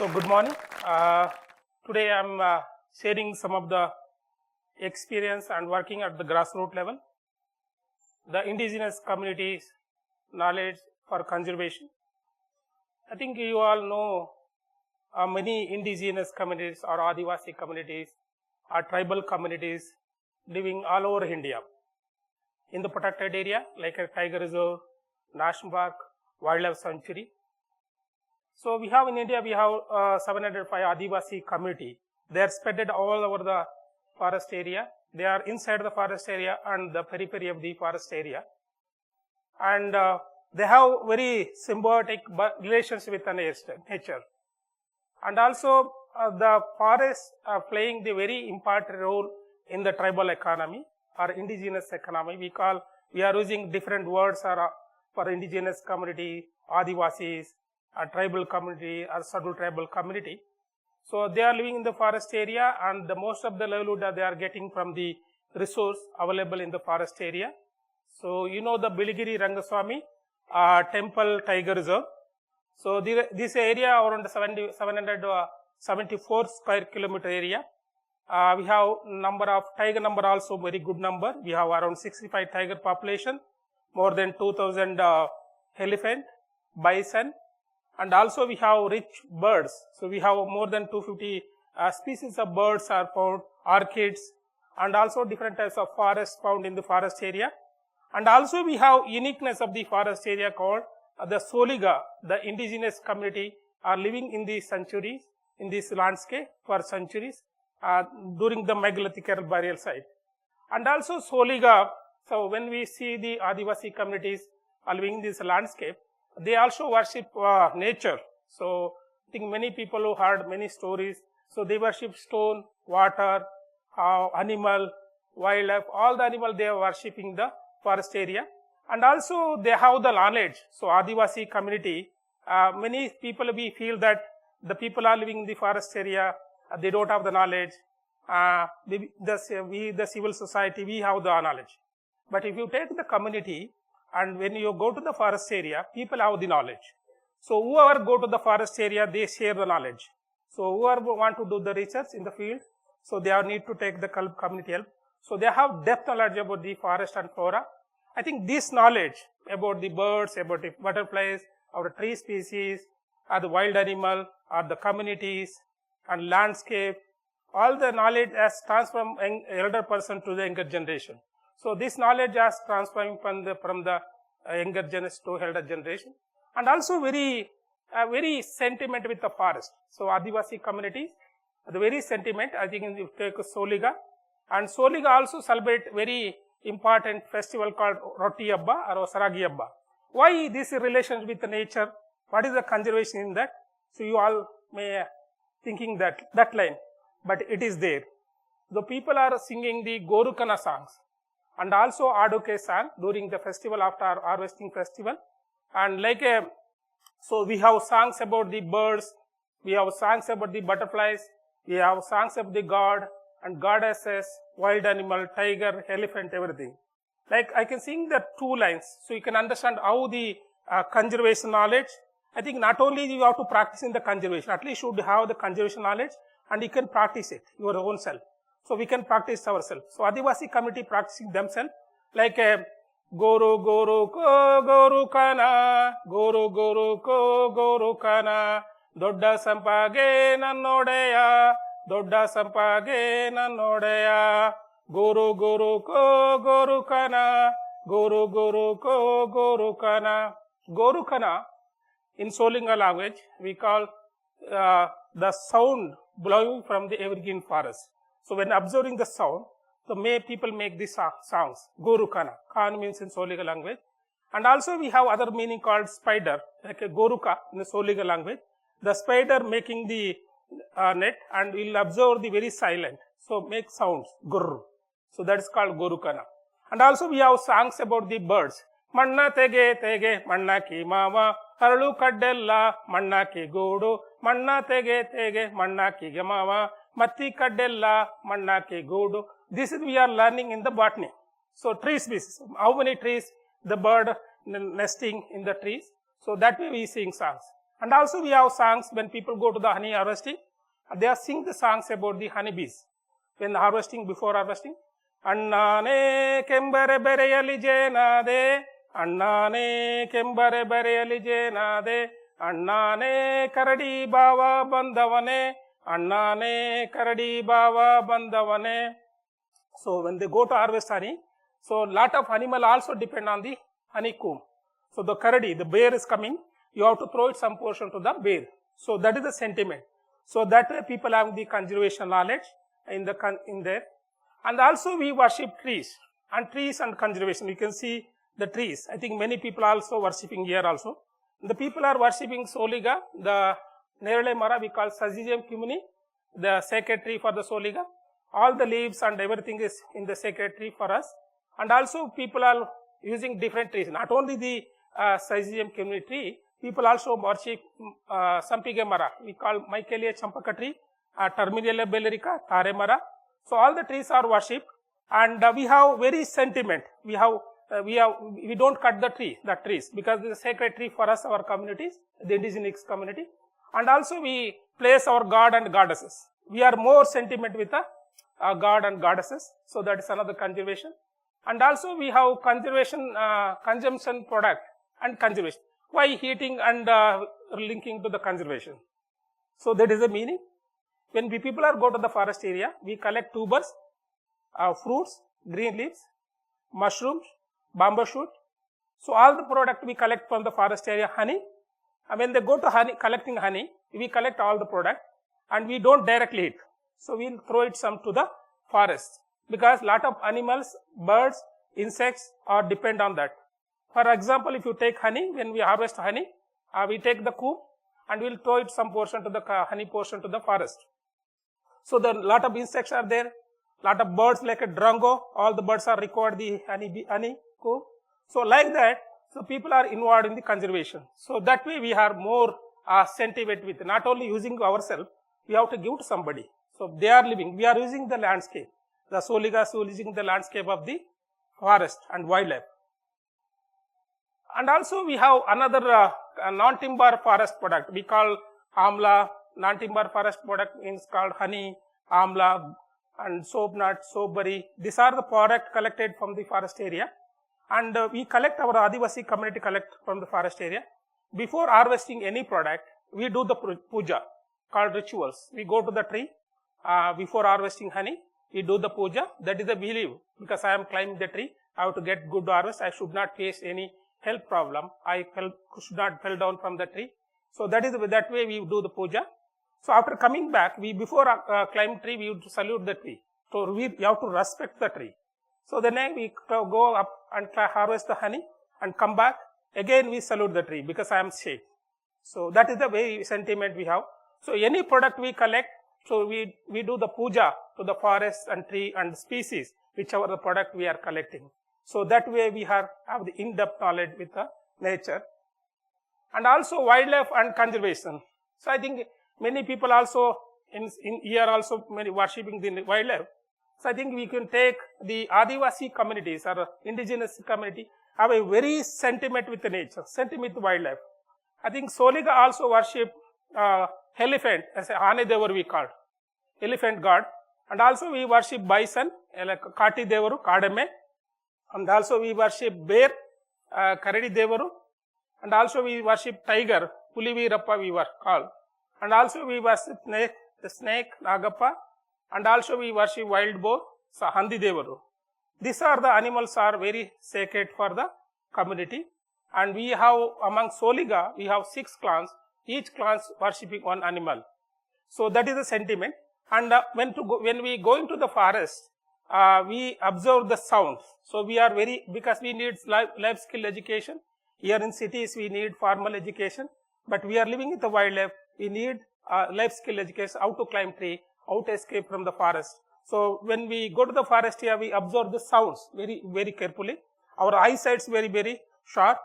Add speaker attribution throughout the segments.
Speaker 1: So good morning. Today I am sharing some of the experience and working at the grassroots level. The indigenous communities knowledge for conservation. I think you all know many indigenous communities or Adivasi communities or tribal communities living all over India. In the protected area like a tiger reserve, national park, wildlife sanctuary. So we have in India, we have 705 Adivasi community. They are spread all over the forest area. They are inside the forest area and the periphery of the forest area. And they have very symbiotic relations with the nature. And also the forests are playing the very important role in the tribal economy or indigenous economy. We are using different words for indigenous community, Adivasis, a tribal community or scheduled tribal community. So they are living in the forest area and the most of the livelihood that they are getting from the resource available in the forest area. So you know the Biligiri Rangaswamy temple tiger reserve. So this area around 774 square kilometer area. We have number of tiger number also very good number. We have around 65 tiger population, more than 2000 elephant, bison. And also we have rich birds. So we have more than 250 species of birds are found, orchids, and also different types of forests found in the forest area. And also we have uniqueness of the forest area called the Soliga. The indigenous community are living in the centuries, in this landscape for centuries during the megalithic burial site. And also Soliga, so when we see the Adivasi communities are living in this landscape, they also worship nature. So I think many people who heard many stories. So they worship stone, water, animal, wildlife, all the animal they are worshipping the forest area. And also they have the knowledge. So Adivasi community, many people we feel that the people are living in the forest area, they don't have the knowledge. We the civil society, we have the knowledge. But if you take the community, and when you go to the forest area, people have the knowledge. So whoever go to the forest area, they share the knowledge. So whoever want to do the research in the field, so they need to take the community help. So they have depth knowledge about the forest and flora. I think this knowledge about the birds, about the butterflies, or the tree species, or the wild animal, or the communities, and landscape, all the knowledge has transformed from elder person to the younger generation. So this knowledge has transformed from the younger generation to elder generation, and also very sentiment with the forest. So Adivasi communities, the very sentiment. I think if you take Soliga, and Soliga also celebrate very important festival called Roti Abba or Saragi Abba. Why this relation with the nature? What is the conservation in that? So you all may thinking that line, but it is there. The people are singing the Gorukana songs. And also Aduke song during the festival after harvesting festival. And so we have songs about the birds, we have songs about the butterflies, we have songs about the god and goddesses, wild animal, tiger, elephant, everything. Like I can sing the two lines, so you can understand how the conservation knowledge. I think not only you have to practice in the conservation, at least you should have the conservation knowledge and you can practice it your own self. So we can practice ourselves. So Adivasi community practicing themselves like Goro Goro Ko Goro Kana, Goro Goro Ko Goro Kana, Dodda Sampage Nanodeya, Dodda Sampage Nanodeya, Goro Goro Ko Goro Kana, Goro Goro Ko Goro Kana. Goro Kana in Solinga language we call the sound blowing from the evergreen forest. So when observing the sound, so people make these sounds. Gorukana. Kan means in Soliga language. And also we have other meaning called spider, like a Goruka in the Soliga language. The spider making the net and will observe the very silent. So make sounds. Gurr. So that is called Gorukana. And also we have songs about the birds. Manna tege tege, manna ki mama, haralu kaddella, manna ki godu, manna tege tege, manna ki gamama, Matti Kaddella, Mannake Godu. This is we are learning in the botany. So tree species, how many trees the bird nesting in the trees. So that way we sing songs. And also we have songs when people go to the honey harvesting, they sing the songs about the honeybees when harvesting, before harvesting. Annane kembare bereyali jenade, annane kembare bereyali jenade, annane karadi bava bandavane, annane karadi bava bandavane. So when they go to harvest honey, so lot of animal also depend on the honeycomb. So the karadi, the bear is coming, you have to throw it some portion to the bear. So that is the sentiment. So that way people have the conservation knowledge in there. And also we worship trees and conservation. You can see the trees. I think many people also worshipping here also. The people are worshipping Soliga, the Nerale Mara we call Sazizium cumuni, the sacred tree for the Soliga. All the leaves and everything is in the sacred tree for us. And also people are using different trees, not only the Sazizium cumuni tree, people also worship Sampige Mara. We call Michaelia Champaka tree, Terminella bellerica, Tare Mara. So all the trees are worshipped, and we have very sentiment. We don't cut the trees because it is a sacred tree for us, our communities, the indigenous community. And also we place our god and goddesses. We are more sentiment with the god and goddesses. So that is another conservation. And also we have conservation, consumption product and conservation. Why heating and linking to the conservation? So that is the meaning. When people are go to the forest area, we collect tubers, fruits, green leaves, mushrooms, bamboo shoot. So all the product we collect from the forest area, honey. And when they go to collecting honey, we collect all the product and we don't directly eat. So we'll throw it some to the forest because lot of animals, birds, insects are depend on that. For example, if you take honey, when we harvest honey, we take the comb and we'll throw it some portion to the honey portion to the forest. So the lot of insects are there, lot of birds like a drongo, all the birds are required the honey comb. So like that, so people are involved in the conservation. So that way we are more sentiment with not only using ourselves, we have to give to somebody. So they are living, we are using the landscape. The Soligas are using the landscape of the forest and wildlife. And also we have another non-timber forest product. We call amla. Non-timber forest product means called honey, amla, and soap nut, soap berry. These are the product collected from the forest area. And we collect, our Adivasi community collect from the forest area. Before harvesting any product, we do the puja called rituals. We go to the tree before harvesting honey. We do the puja. That is the belief. Because I am climbing the tree, I have to get good harvest. I should not face any health problem. I should not fall down from the tree. So that is that way we do the puja. So after coming back, before climb tree, we would salute the tree. So we have to respect the tree. So then we go up and harvest the honey and come back. Again we salute the tree because I am safe. So that is the way sentiment we have. So any product we collect, so we do the puja to the forest and tree and species, whichever the product we are collecting. So that way we have the in-depth knowledge with the nature. And also wildlife and conservation. So I think many people also in here also many worshipping the wildlife. So I think we can take the Adivasi communities or indigenous community have a very sentiment with the nature, sentiment with wildlife. I think Soliga also worship elephant as a Ane Devaru we call, elephant god. And also we worship bison, like Kati Devaru, Kadame. And also we worship bear, Karadi Devaru. And also we worship tiger, Pulivirappa we were called. And also we worship the snake, Nagappa. And also we worship wild boar, Handi Devaru. These are the animals are very sacred for the community. And we have among Soliga, we have 6 clans, each clan worshipping one animal. So that is the sentiment. And when we go into the forest, we observe the sounds. So we are because we need life skill education. Here in cities we need formal education, but we are living in the wildlife. We need life skill education, how to climb tree, how to escape from the forest. So when we go to the forest here, we observe the sounds very, very carefully. Our eyesight is very, very sharp.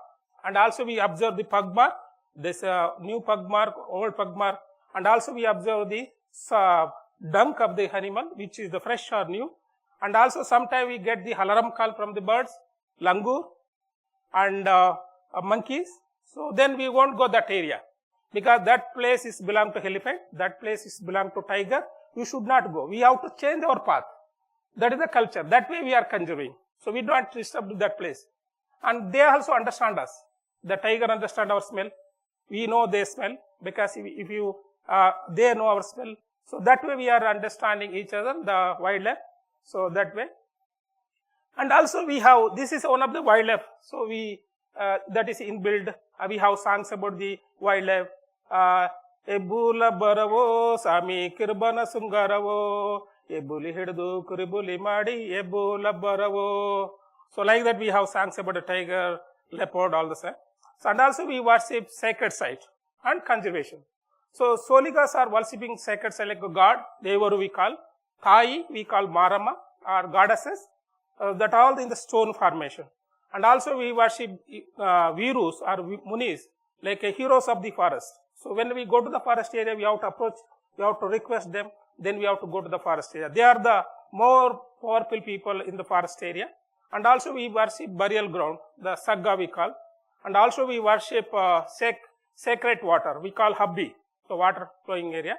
Speaker 1: And also we observe the pug mark, this new pug mark, old pug mark. And also we observe the dunk of the animal, which is the fresh or new. And also sometimes we get the halaram call from the birds, langur and monkeys. So then we won't go that area. because that place is belong to elephant, that place is belong to tiger. You should not go. We have to change our path. That is the culture. That way we are conserving. So we don't disturb that place. And they also understand us. The tiger understand our smell. We know their smell, because if you they know our smell. So that way we are understanding each other, the wildlife. So that way. And also we have, this is one of the wildlife. So we, that is inbuilt. We have songs about the wildlife. Ebula baravo, sami kirbana sungaravo, ebuli hidu kuribuli madi, ebula baravo. So like that we have songs about the tiger, leopard, all the same. So, and also we worship sacred site and conservation. So Soligas are worshipping sacred site like a god, Devaru we call, Thai we call Marama or goddesses, that all in the stone formation. And also we worship Virus or Munis, like heroes of the forest. So when we go to the forest area, we have to approach, we have to request them, then we have to go to the forest area. They are the more powerful people in the forest area. And also we worship burial ground, the Sagga we call. And also we worship sacred water, we call Habbi, the water flowing area.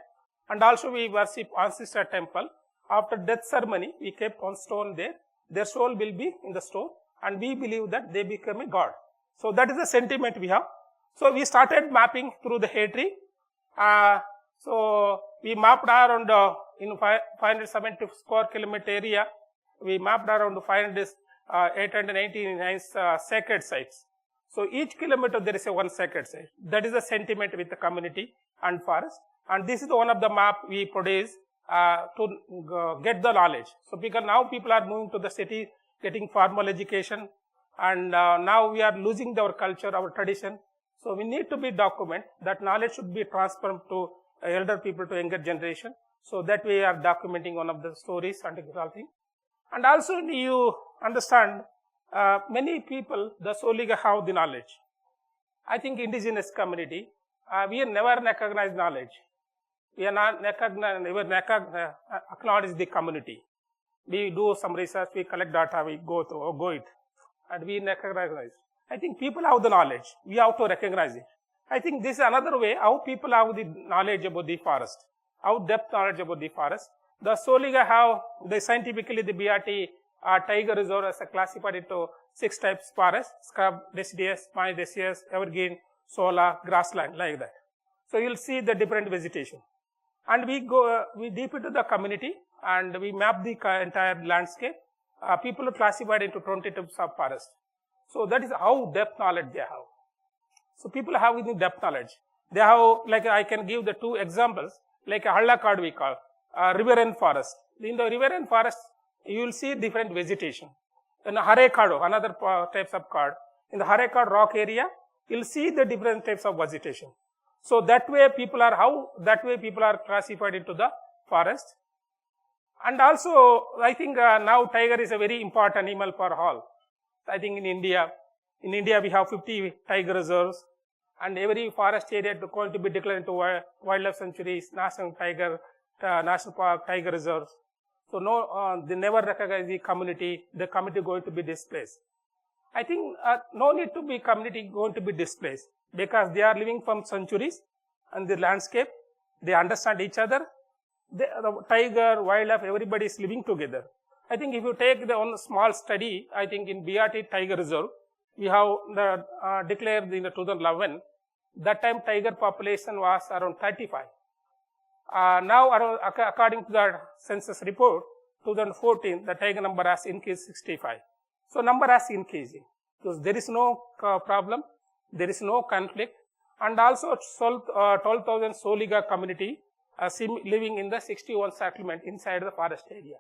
Speaker 1: And also we worship ancestor temple. After death ceremony, we kept one stone there. Their soul will be in the stone, and we believe that they become a god. So that is the sentiment we have. So we started mapping through the hair tree. So we mapped around in 570 square kilometer area. We mapped around 889 sacred sites. So each kilometer there is a one sacred site. That is the sentiment with the community and forest. And this is one of the map we produce to get the knowledge. So because now people are moving to the city, getting formal education, and now we are losing our culture, our tradition. So we need to be document that knowledge should be transferred to elder people to younger generation. So that way we are documenting one of the stories and all things. And also you understand many people, the Soliga have the knowledge. I think indigenous community, we never recognize knowledge. We are not acknowledge the community. We do some research, we collect data, we go it, and we recognize. I think people have the knowledge. We have to recognize it. I think this is another way how people have the knowledge about the forest, how depth knowledge about the forest. The Soliga have, scientifically the BRT tiger reserve is classified into 6 types forest: scrub, deciduous, monoecious, evergreen, solar, grassland, like that. So you will see the different vegetation. And we go, we deep into the community and we map the entire landscape. People are classified into 20 types of forest. So that is how depth knowledge they have. So people have the depth knowledge. They have, like I can give the 2 examples, like a Halla Kad we call, riverine forest. In the riverine forest, you will see different vegetation. In the Hare Kado, another types of card. In the Hare Kad rock area, you will see the different types of vegetation. So that way people are classified into the forest. And also, I think now tiger is a very important animal for all. I think in India we have 50 tiger reserves, and every forest area is going to be declared into wildlife sanctuaries, national park, tiger reserves. So no, they never recognize the community going to be displaced. I think no need to be community going to be displaced, because they are living from centuries and the landscape, they understand each other. The tiger, wildlife, everybody is living together. I think if you take the one small study, I think in BRT Tiger Reserve, we have declared in the 2011, that time tiger population was around 35. Now according to the census report, 2014, the tiger number has increased 65. So number has increasing, because there is no problem, there is no conflict, and also 12,000 Soliga community living in the 61 settlement inside the forest area.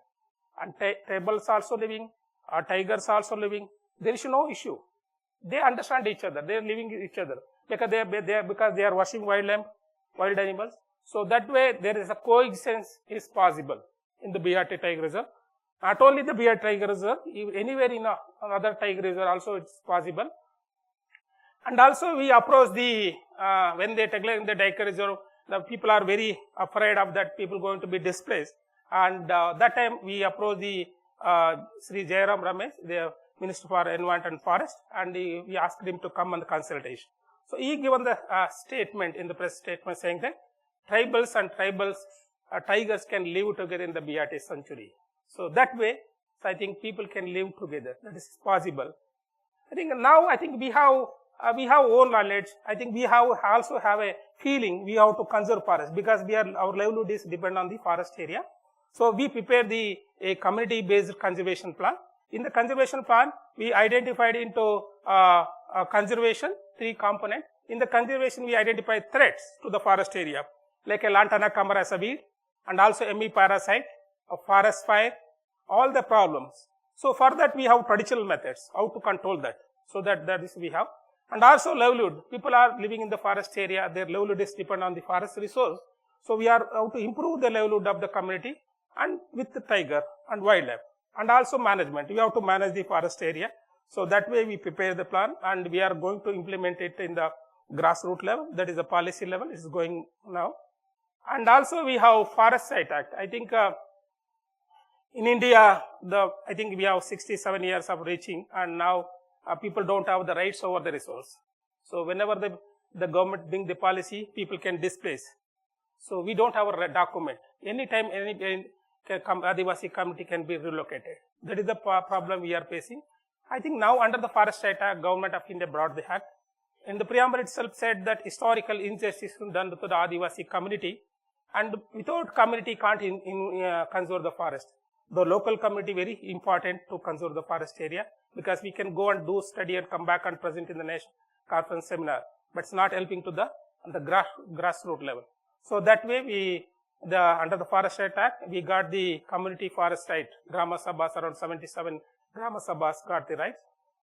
Speaker 1: And tribals also living, tigers also living. There is no issue. They understand each other. They are living with each other because they are watching wild animals. So that way there is a coexistence is possible in the BRT Tiger Reserve. Not only the BRT Tiger Reserve, anywhere in another Tiger Reserve also it's possible. And also we approach the when they declare in the Tiger Reserve, the people are very afraid of that people going to be displaced. And that time we approached the Sri Jairam Ramesh, the Minister for Environment and Forest, and we asked him to come on the consultation. So he given the statement in the press statement saying that tribals and tigers can live together in the BRT sanctuary. So that way, so I think people can live together. That is possible. I think now we have own knowledge. I think we also have a feeling we have to conserve forest because our livelihood is depend on the forest area. So we prepare a community-based conservation plan. In the conservation plan, we identified into conservation 3 components. In the conservation, we identified threats to the forest area, like a lantana camara as a weed, and also ME parasite, a forest fire, all the problems. So for that, we have traditional methods, how to control that. So that is we have. And also livelihood. People are living in the forest area, their livelihood is dependent on the forest resource. So we are how to improve the livelihood of the community and with the tiger and wildlife. And also management. We have to manage the forest area. So that way we prepare the plan and we are going to implement it in the grassroots level. That is the policy level. It is going now. And also we have Forest Site Act. I think in India, I think we have 67 years of reaching, and now people don't have the rights over the resource. So whenever the government bring the policy, people can displace. So we don't have a document. Anytime any Adivasi community can be relocated. That is the problem we are facing. I think now under the Forest Site Act, Government of India brought the act. In the preamble itself said that historical injustice done to the Adivasi community, and without community can't conserve the forest. The local community very important to conserve the forest area because we can go and do study and come back and present in the national conference seminar, but it's not helping to the grassroots level. So that way under the Forest Site Act, we got the community forest right. Grama Sabhas, around 77 Grama Sabhas got the rights.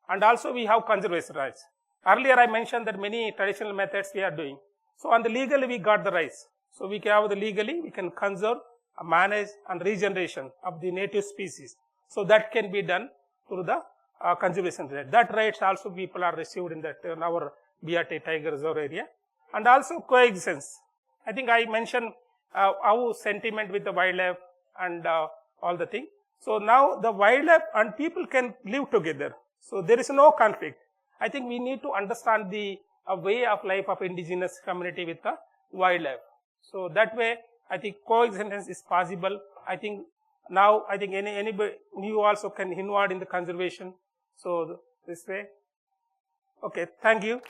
Speaker 1: And also we have conservation rights. Earlier I mentioned that many traditional methods we are doing. So on the legally we got the rights. So we can have the legally, we can conserve, manage and regeneration of the native species. So that can be done through the conservation right. That rights also people are received in our BRT Tiger Reserve area. And also coexistence. I think I mentioned how sentiment with the wildlife and all the thing. So now the wildlife and people can live together. So there is no conflict. I think we need to understand the way of life of indigenous community with the wildlife. So that way, I think coexistence is possible. I think now, anybody, you also can involve in the conservation. So this way. Okay, thank you.